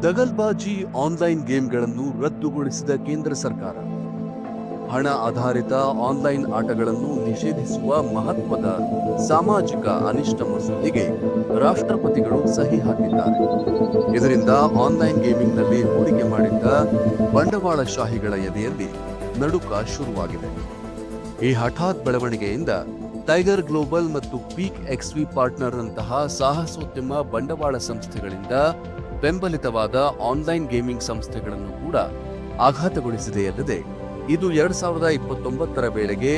ದಗಲ್ಬಾಜಿ online ಗೇಮ್ಗಳನ್ನು ರದ್ದುಗೊಳಿಸಿದ ಕೇಂದ್ರ ಸರ್ಕಾರ. ಹಣ ಆಧಾರಿತ ಆನ್ಲೈನ್ ಆಟಗಳನ್ನು ನಿಷೇಧಿಸುವ ಮಹತ್ವದ ಸಾಮಾಜಿಕ ಅನಿಷ್ಟ ಮಸೂದೆಗೆ ರಾಷ್ಟ್ರಪತಿಗಳು ಸಹಿ ಹಾಕಿದ್ದಾರೆ. ಇದರಿಂದ ಆನ್ಲೈನ್ ಗೇಮಿಂಗ್ನಲ್ಲಿ ಹೂಡಿಕೆ ಮಾಡಿದ್ದ ಬಂಡವಾಳಶಾಹಿಗಳ ಎದೆಯಲ್ಲಿ ನಡುಕ ಶುರುವಾಗಿದೆ. ಈ ಹಠಾತ್ ಬೆಳವಣಿಗೆಯಿಂದ ಟೈಗರ್ ಗ್ಲೋಬಲ್ ಮತ್ತು ಪೀಕ್ ಎಕ್ಸ್ವಿ ಪಾರ್ಟ್ನರ್ ನಂತಹ ಸಾಹಸೋದ್ಯಮ ಬಂಡವಾಳ ಸಂಸ್ಥೆಗಳಿಂದ ಬೆಂಬಲಿತವಾದ ಆನ್ಲೈನ್ ಗೇಮಿಂಗ್ ಸಂಸ್ಥೆಗಳನ್ನು ಕೂಡ ಆಘಾತಗೊಳಿಸಿದೆಯಲ್ಲದೆ ಇದು 2029ರ ವೇಳೆಗೆ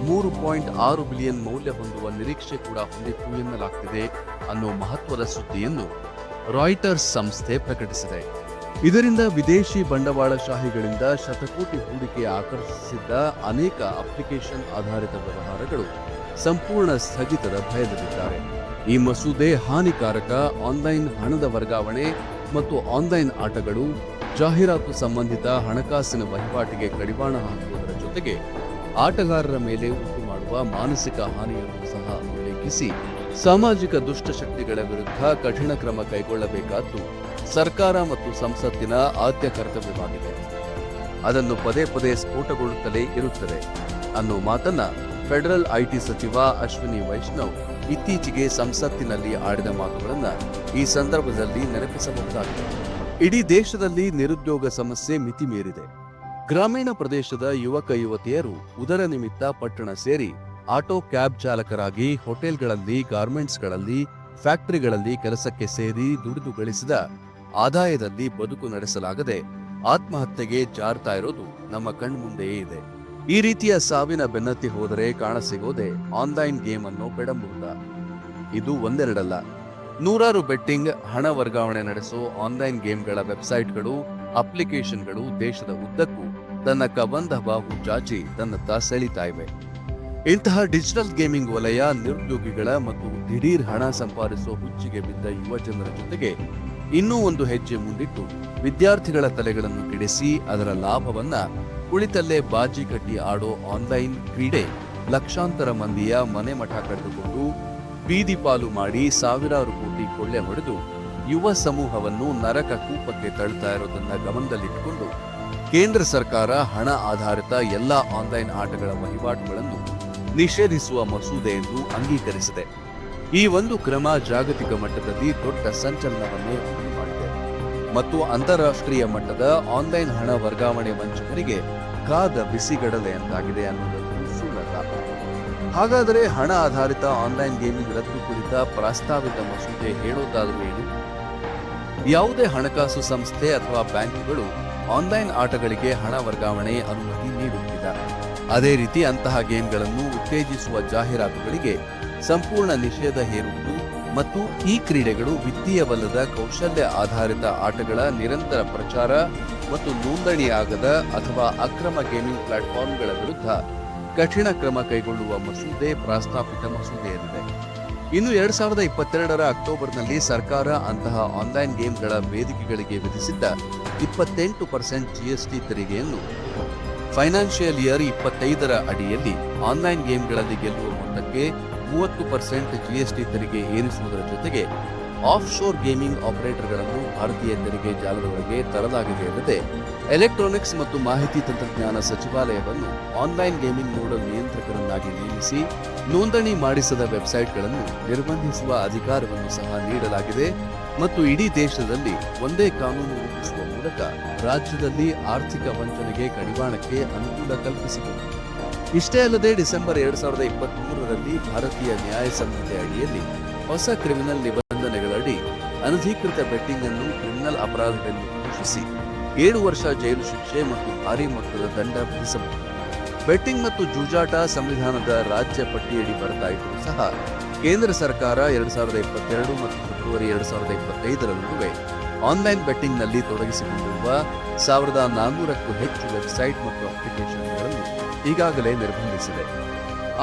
3.6 ಬಿಲಿಯನ್ ಮೌಲ್ಯ ಹೊಂದುವ ನಿರೀಕ್ಷೆ ಕೂಡ ಹೊಂದಿತ್ತು ಎನ್ನಲಾಗ್ತಿದೆ ಅನ್ನೋ ಮಹತ್ವದ ಸುದ್ದಿಯನ್ನು ರಾಯ್ಟರ್ಸ್ ಸಂಸ್ಥೆ ಪ್ರಕಟಿಸಿದೆ. ಇದರಿಂದ ವಿದೇಶಿ ಬಂಡವಾಳಶಾಹಿಗಳಿಂದ ಶತಕೋಟಿ ಹೂಡಿಕೆ ಆಕರ್ಷಿಸಿದ್ದ ಅನೇಕ ಅಪ್ಲಿಕೇಶನ್ ಆಧಾರಿತ ವ್ಯವಹಾರಗಳು ಸಂಪೂರ್ಣ ಸ್ಥಗಿತದ ಭಯದಲ್ಲಿದ್ದಾರೆ. ಈ ಮಸೂದೆ ಹಾನಿಕಾರಕ ಆನ್ಲೈನ್ ಹಣದ ವರ್ಗಾವಣೆ ಮತ್ತು ಆನ್ಲೈನ್ ಆಟಗಳು, ಜಾಹೀರಾತು ಸಂಬಂಧಿತ ಹಣಕಾಸಿನ ವಹಿವಾಟಿಗೆ ಕಡಿವಾಣ ಹಾಕುವುದರ ಜೊತೆಗೆ ಆಟಗಾರರ ಮೇಲೆ ಉಂಟು ಮಾಡುವ ಮಾನಸಿಕ ಹಾನಿಯನ್ನು ಸಹ ಉಲ್ಲೇಖಿಸಿ ಸಾಮಾಜಿಕ ದುಷ್ಟಶಕ್ತಿಗಳ ವಿರುದ್ಧ ಕಠಿಣ ಕ್ರಮ ಕೈಗೊಳ್ಳಬೇಕಾದ್ದು ಸರ್ಕಾರ ಮತ್ತು ಸಂಸತ್ತಿನ ಆದ್ಯ ಕರ್ತವ್ಯವಾಗಿದೆ. ಅದನ್ನು ಪದೇ ಪದೇ ಸ್ಫೋಟಗೊಳ್ಳುತ್ತಲೇ ಇರುತ್ತದೆ ಅನ್ನೋ ಮಾತನ್ನ ಫೆಡರಲ್ ಐಟಿ ಸಚಿವ ಅಶ್ವಿನಿ ವೈಷ್ಣವ್ ಇತ್ತೀಚೆಗೆ ಸಂಸತ್ತಿನಲ್ಲಿ ಆಡಿದ ಮಾತುಗಳನ್ನ ಈ ಸಂದರ್ಭದಲ್ಲಿ ನೆನಪಿಸಬಹುದಾಗಿದೆ. ಇಡೀ ದೇಶದಲ್ಲಿ ನಿರುದ್ಯೋಗ ಸಮಸ್ಯೆ ಮಿತಿ ಮೀರಿದೆ. ಗ್ರಾಮೀಣ ಪ್ರದೇಶದ ಯುವಕ ಯುವತಿಯರು ಉದರ ನಿಮಿತ್ತ ಪಟ್ಟಣ ಸೇರಿ ಆಟೋ ಕ್ಯಾಬ್ ಚಾಲಕರಾಗಿ ಹೋಟೆಲ್ಗಳಲ್ಲಿ, ಗಾರ್ಮೆಂಟ್ಸ್ಗಳಲ್ಲಿ, ಫ್ಯಾಕ್ಟರಿಗಳಲ್ಲಿ ಕೆಲಸಕ್ಕೆ ಸೇರಿ ದುಡಿದು ಗಳಿಸಿದ ಆದಾಯದಲ್ಲಿ ಬದುಕು ನಡೆಸಲಾಗದೆ ಆತ್ಮಹತ್ಯೆಗೆ ಜಾರ್ತಾ ಇರೋದು ನಮ್ಮ ಕಣ್ಮುಂದೆಯೇ ಇದೆ. ಈ ರೀತಿಯ ಸಾವಿನ ಬೆನ್ನತ್ತಿ ಹೋದರೆ ಕಾಣಸಿಗೋದೆ ಆನ್ಲೈನ್ ಗೇಮ್ ಅನ್ನೋ ಪೆಡಂಬೂಟ. ಇದು ಒಂದೆರಡಲ್ಲ, ನೂರಾರು ಬೆಟ್ಟಿಂಗ್, ಹಣ ವರ್ಗಾವಣೆ ನಡೆಸೋ ಆನ್ಲೈನ್ ಗೇಮ್ಗಳ ವೆಬ್ಸೈಟ್ಗಳು, ಅಪ್ಲಿಕೇಶನ್ಗಳು ದೇಶದ ಉದ್ದಕ್ಕೂ ತನ್ನ ಕಬಂಧ ಬಾಹು ಚಾಚಿ ತನ್ನತ್ತ ಸೆಳೀತಾ ಇವೆ. ಇಂತಹ ಡಿಜಿಟಲ್ ಗೇಮಿಂಗ್ ವಲಯ ನಿರುದ್ಯೋಗಿಗಳ ಮತ್ತು ದಿಢೀರ್ ಹಣ ಸಂಪಾದಿಸೋ ಹುಚ್ಚಿಗೆ ಬಿದ್ದ ಯುವ ಜನರ ಜೊತೆಗೆ ಇನ್ನೂ ಒಂದು ಹೆಜ್ಜೆ ಮುಂದಿಟ್ಟು ವಿದ್ಯಾರ್ಥಿಗಳ ತಲೆಗಳನ್ನು ಕೆಡಿಸಿ ಅದರ ಲಾಭವನ್ನ ಕುಳಿತಲ್ಲೇ ಬಾಜಿ ಕಟ್ಟಿ ಆಡೋ ಆನ್ಲೈನ್ ಕ್ರೀಡೆ ಲಕ್ಷಾಂತರ ಮಂದಿಯ ಮನೆ ಮಠ ಕಳೆದುಕೊಂಡು ಬೀದಿ ಪಾಲು ಮಾಡಿ ಸಾವಿರಾರು ಕೋಟಿ ಕೊಳ್ಳೆ ಹೊಡೆದು ಯುವ ಸಮೂಹವನ್ನು ನರಕ ಕೂಪಕ್ಕೆ ತಳ್ತಾ ಇರೋದನ್ನ ಗಮನದಲ್ಲಿಟ್ಟುಕೊಂಡು ಕೇಂದ್ರ ಸರ್ಕಾರ ಹಣ ಆಧಾರಿತ ಎಲ್ಲಾ ಆನ್ಲೈನ್ ಆಟಗಳ ವಹಿವಾಟುಗಳನ್ನು ನಿಷೇಧಿಸುವ ಮಸೂದೆಯನ್ನು ಅಂಗೀಕರಿಸಿದೆ. ಈ ಒಂದು ಕ್ರಮ ಜಾಗತಿಕ ಮಟ್ಟದಲ್ಲಿ ದೊಡ್ಡ ಸಂಚಲನವನ್ನೇ ಉಂಟು ಮಾಡಿದೆ ಮತ್ತು ಅಂತಾರಾಷ್ಟ್ರೀಯ ಮಟ್ಟದ ಆನ್ಲೈನ್ ಹಣ ವರ್ಗಾವಣೆ ವಂಚಕರಿಗೆ ಕಾದ ಬಿಸಿಗಡಲೆಯಂತಾಗಿದೆ ಅನ್ನೋದನ್ನು ಸುಳ್ಳಲ್ಲ. ಹಾಗಾದರೆ ಹಣ ಆಧಾರಿತ ಆನ್ಲೈನ್ ಗೇಮಿಂಗ್ ರದ್ದು ಕುರಿತ ಪ್ರಸ್ತಾವಿತ ಮಸೂದೆ ಹೇಳೋದಾದರೂ ಏನು? ಯಾವುದೇ ಹಣಕಾಸು ಸಂಸ್ಥೆ ಅಥವಾ ಬ್ಯಾಂಕುಗಳು ಆನ್ಲೈನ್ ಆಟಗಳಿಗೆ ಹಣ ವರ್ಗಾವಣೆ ಅನುಮತಿ ನೀಡುತ್ತಿಲ್ಲ. ಅದೇ ರೀತಿ ಅಂತಹ ಗೇಮ್ಗಳನ್ನು ಉತ್ತೇಜಿಸುವ ಜಾಹೀರಾತುಗಳಿಗೆ ಸಂಪೂರ್ಣ ನಿಷೇಧ ಹೇರುವುದು ಮತ್ತು ಈ ಕ್ರೀಡೆಗಳು ವಿತ್ತೀಯವಲ್ಲದ ಕೌಶಲ್ಯ ಆಧಾರಿತ ಆಟಗಳ ನಿರಂತರ ಪ್ರಚಾರ ಮತ್ತು ನೋಂದಣಿಯಾಗದ ಅಥವಾ ಅಕ್ರಮ ಗೇಮಿಂಗ್ ಪ್ಲಾಟ್ಫಾರ್ಮ್ಗಳ ವಿರುದ್ಧ ಕಠಿಣ ಕ್ರಮ ಕೈಗೊಳ್ಳುವ ಮಸೂದೆ ಪ್ರಸ್ತಾಪಿತ ಮಸೂದೆಯಲ್ಲಿದೆ. ಇನ್ನು 2022ರ ಅಕ್ಟೋಬರ್ನಲ್ಲಿ ಸರ್ಕಾರ ಅಂತಹ ಆನ್ಲೈನ್ ಗೇಮ್ಗಳ ವೇದಿಕೆಗಳಿಗೆ ವಿಧಿಸಿದ್ದ 28% ಜಿಎಸ್ಟಿ ತೆರಿಗೆಯನ್ನು ಫೈನಾನ್ಷಿಯಲ್ ಇಯರ್ 25ರ ಅಡಿಯಲ್ಲಿ ಆನ್ಲೈನ್ ಗೇಮ್ಗಳಲ್ಲಿ ಗೆಲ್ಲುವ ಮೊತ್ತಕ್ಕೆ 30% ಜಿಎಸ್ಟಿ ತೆರಿಗೆ ಏರಿಸುವುದರ ಜೊತೆಗೆ ಆಫ್ ಶೋರ್ ಗೇಮಿಂಗ್ ಆಪರೇಟರ್ಗಳನ್ನು ಭಾರತೀಯ ತೆರಿಗೆ ಜಾಲದೊಳಗೆ ತರಲಾಗಿದೆಯಲ್ಲದೆ ಎಲೆಕ್ಟ್ರಾನಿಕ್ಸ್ ಮತ್ತು ಮಾಹಿತಿ ತಂತ್ರಜ್ಞಾನ ಸಚಿವಾಲಯವನ್ನು ಆನ್ಲೈನ್ ಗೇಮಿಂಗ್ ನೋಡಲ್ ನಿಯಂತ್ರಕರನ್ನಾಗಿ ನೇಮಿಸಿ ನೋಂದಣಿ ಮಾಡಿಸದ ವೆಬ್ಸೈಟ್ಗಳನ್ನು ನಿರ್ಬಂಧಿಸುವ ಅಧಿಕಾರವನ್ನು ಸಹ ನೀಡಲಾಗಿದೆ ಮತ್ತು ಇಡೀ ದೇಶದಲ್ಲಿ ಒಂದೇ ಕಾನೂನು ರೂಪಿಸುವ ಮೂಲಕ ರಾಜ್ಯದಲ್ಲಿ ಆರ್ಥಿಕ ವಂಚನೆಗೆ ಕಡಿವಾಣಕ್ಕೆ ಅನುಕೂಲ ಕಲ್ಪಿಸಿದೆ. ಇಷ್ಟೇ ಅಲ್ಲದೆ ಡಿಸೆಂಬರ್ 2023ರಲ್ಲಿ ಭಾರತೀಯ ನ್ಯಾಯ ಸಂಹಿತೆ ಅಡಿಯಲ್ಲಿ ಹೊಸ ಕ್ರಿಮಿನಲ್ ನಿಬಂಧನೆಗಳಡಿ ಅನಧಿಕೃತ ಬೆಟ್ಟಿಂಗ್ ಅನ್ನು ಕ್ರಿಮಿನಲ್ ಅಪರಾಧವೆಂದು ಘೋಷಿಸಿ 7 ವರ್ಷ ಜೈಲು ಶಿಕ್ಷೆ ಮತ್ತು ಭಾರೀ ಮೊತ್ತದ ದಂಡ ವಿಧಿಸಬಹುದು. ಬೆಟ್ಟಿಂಗ್ ಮತ್ತು ಜೂಜಾಟ ಸಂವಿಧಾನದ ರಾಜ್ಯ ಪಟ್ಟಿಯಡಿ ಬರ್ತಾ ಇದ್ದರೂ ಸಹ ಕೇಂದ್ರ ಸರ್ಕಾರ 2022 ಮತ್ತು ಫೆಬ್ರವರಿ 2025ರ ನಡುವೆ ಆನ್ಲೈನ್ ಬೆಟ್ಟಿಂಗ್ನಲ್ಲಿ ತೊಡಗಿಸಿಕೊಂಡಿರುವ 1400ಕ್ಕೂ ಹೆಚ್ಚು ವೆಬ್ಸೈಟ್ ಮತ್ತು ಅಪ್ಲಿಕೇಶನ್ಗಳನ್ನು ಈಗಾಗಲೇ ನಿರ್ಬಂಧಿಸಿದೆ.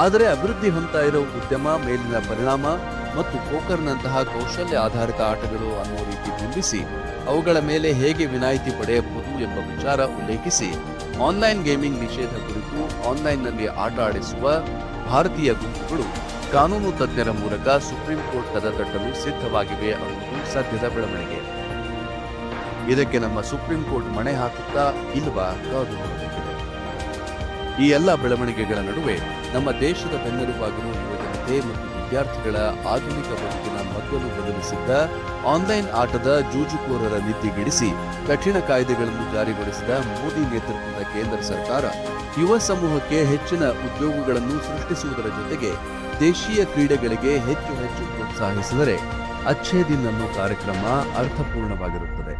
ಆದರೆ ಅಭಿವೃದ್ಧಿ ಹೊಂದ್ತಾ ಇರೋ ಉದ್ಯಮ ಮೇಲಿನ ಪರಿಣಾಮ ಮತ್ತು ಪೋಕರ್ನಂತಹ ಕೌಶಲ್ಯ ಆಧಾರಿತ ಆಟಗಳು ಅನ್ನೋ ರೀತಿ ಬಿಂಬಿಸಿ ಅವುಗಳ ಮೇಲೆ ಹೇಗೆ ವಿನಾಯಿತಿ ಪಡೆಯಬಹುದು ಎಂಬ ವಿಚಾರ ಉಲ್ಲೇಖಿಸಿ ಆನ್ಲೈನ್ ಗೇಮಿಂಗ್ ನಿಷೇಧ ಕುರಿತು ಆನ್ಲೈನ್ನಲ್ಲಿ ಆಟ ಆಡಿಸುವ ಭಾರತೀಯ ಗುಂಪುಗಳು ಕಾನೂನು ತಜ್ಞರ ಮೂಲಕ ಸುಪ್ರೀಂ ಕೋರ್ಟ್ ಕದ ತಟ್ಟಲು ಸಿದ್ಧವಾಗಿವೆ ಅನ್ನುವುದು ಸದ್ಯದ ಬೆಳವಣಿಗೆ. ಇದಕ್ಕೆ ನಮ್ಮ ಸುಪ್ರೀಂ ಕೋರ್ಟ್ ಮಣೆ ಹಾಕುತ್ತಾ ಇಲ್ವಾ ಕಾದು ನೋಡಬೇಕಿದೆ. ಈ ಎಲ್ಲ ಬೆಳವಣಿಗೆಗಳ ನಡುವೆ ನಮ್ಮ ದೇಶದ ಬೆನ್ನೆಲುಬಾಗಿರುವ ಯುವಜನತೆ ಮತ್ತು ವಿದ್ಯಾರ್ಥಿಗಳ ಆಧುನಿಕ ಬದುಕಿನ ಮಗ್ಗಲು ಬದಲಿಸಿದ್ದ ಆನ್ಲೈನ್ ಆಟದ ಜೂಜುಕೋರರ ನಿದ್ದೆಗೆಡಿಸಿ ಕಠಿಣ ಕಾಯ್ದೆಗಳನ್ನು ಜಾರಿಗೊಳಿಸಿದ ಮೋದಿ ನೇತೃತ್ವದ ಕೇಂದ್ರ ಸರ್ಕಾರ ಯುವ ಸಮೂಹಕ್ಕೆ ಹೆಚ್ಚಿನ ಉದ್ಯೋಗಗಳನ್ನು ಸೃಷ್ಟಿಸುವುದರ ಜೊತೆಗೆ ದೇಶೀಯ ಕ್ರೀಡೆಗಳಿಗೆ ಹೆಚ್ಚು ಹೆಚ್ಚು ಪ್ರೋತ್ಸಾಹಿಸಿದರೆ ಅಚ್ಛೇ ದಿನ್ ಅನ್ನೋ ಕಾರ್ಯಕ್ರಮ ಅರ್ಥಪೂರ್ಣವಾಗಿರುತ್ತದೆ.